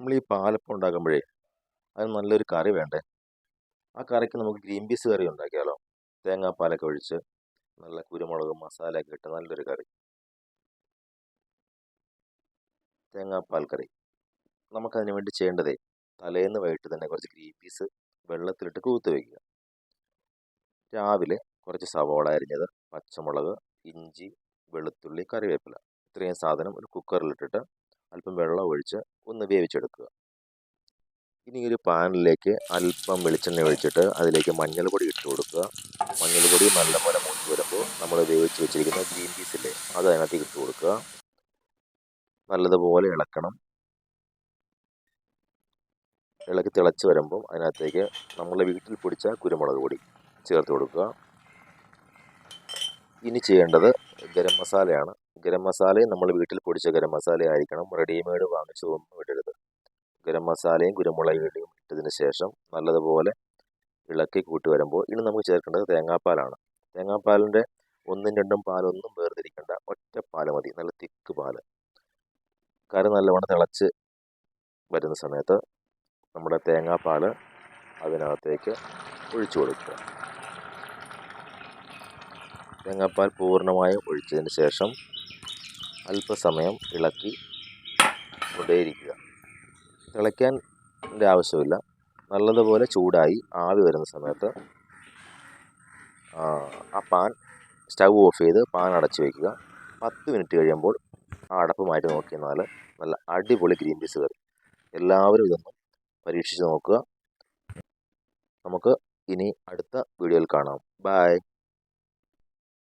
നമ്മൾ ഈ പാലപ്പം ഉണ്ടാക്കുമ്പോഴേ അതിന് നല്ലൊരു കറി വേണ്ടേ. ആ കറിക്ക് നമുക്ക് ഗ്രീൻ പീസ് കറി ഉണ്ടാക്കിയാലോ? തേങ്ങാപ്പാലൊക്കെ ഒഴിച്ച് നല്ല കുരുമുളകും മസാലയൊക്കെ ഇട്ട് നല്ലൊരു കറി, തേങ്ങാപ്പാൽ കറി. നമുക്കതിന് വേണ്ടി ചെയ്യേണ്ടതേ, തലേന്ന് വൈകിട്ട് തന്നെ കുറച്ച് ഗ്രീൻ പീസ് വെള്ളത്തിലിട്ട് കൂത്ത് വയ്ക്കുക. രാവിലെ കുറച്ച് സവോള അരിഞ്ഞത്, പച്ചമുളക്, ഇഞ്ചി, വെളുത്തുള്ളി, കറിവേപ്പില, ഇത്രയും സാധനം ഒരു കുക്കറിലിട്ടിട്ട് അല്പം വെള്ളം ഒഴിച്ച് ഒന്ന് വേവിച്ചെടുക്കുക. ഇനി ഒരു പാനിലേക്ക് അല്പം വെളിച്ചെണ്ണ ഒഴിച്ചിട്ട് അതിലേക്ക് മഞ്ഞൾപ്പൊടി ഇട്ട് കൊടുക്കുക. മഞ്ഞൾപ്പൊടി നല്ലപോലെ മൂത്ത് വരുമ്പോൾ നമ്മൾ വേവിച്ച് വെച്ചിരിക്കുന്ന ഗ്രീൻ പീസ് ഇല്ലേ, അത് അതിനകത്തേക്ക് ഇട്ട് കൊടുക്കുക. നല്ലതുപോലെ ഇളക്കണം. ഇളക്കി തിളച്ച് വരുമ്പോൾ അതിനകത്തേക്ക് നമ്മൾ വീട്ടിൽ പൊടിച്ച കുരുമുളക് പൊടി ചേർത്ത് കൊടുക്കുക. ഇനി ചെയ്യേണ്ടത് ഗരം മസാലയാണ്. ഗരം മസാലയും നമ്മൾ വീട്ടിൽ പൊടിച്ച ഗരം മസാല ആയിരിക്കണം, റെഡിമെയ്ഡ് വാങ്ങിച്ചതൊന്നും ഇടരുത്. ഗരം മസാലയും കുരുമുളക് പൊടിയും ഇട്ടതിന് ശേഷം നല്ലതുപോലെ ഇളക്കി കൂട്ടി വരുമ്പോൾ ഇനി നമുക്ക് ചേർക്കേണ്ടത് തേങ്ങാപ്പാലാണ്. തേങ്ങാപ്പാലിൻ്റെ ഒന്നും രണ്ടും പാലൊന്നും വേർതിരിക്കേണ്ട, ഒറ്റ പാല് മതി, നല്ല തിക്ക് പാല്. കറി നല്ലവണ്ണം തിളച്ച് വരുന്ന സമയത്ത് നമ്മുടെ തേങ്ങാപ്പാൽ അതിനകത്തേക്ക് ഒഴിച്ചു കൊടുക്കുക. തേങ്ങാപ്പാൽ പൂർണ്ണമായും ഒഴിച്ചതിന് ശേഷം അല്പസമയം ഇളക്കി കൊണ്ടേയിരിക്കുക. തിളയ്ക്കാൻ ആവശ്യമില്ല. നല്ലതുപോലെ ചൂടായി ആവി വരുന്ന സമയത്ത് ആ പാൻ സ്റ്റൗ ഓഫ് ചെയ്ത് പാൻ അടച്ചു വയ്ക്കുക. 10 മിനിറ്റ് കഴിയുമ്പോൾ ആ അടപ്പ് മാറ്റി നോക്കിയാൽ നല്ല അടിപൊളി ഗ്രീൻ പീസ് കറി. എല്ലാവരും ഇതൊന്ന് പരീക്ഷിച്ച് നോക്കുക. നമുക്ക് ഇനി അടുത്ത വീഡിയോയിൽ കാണാം. ബൈ.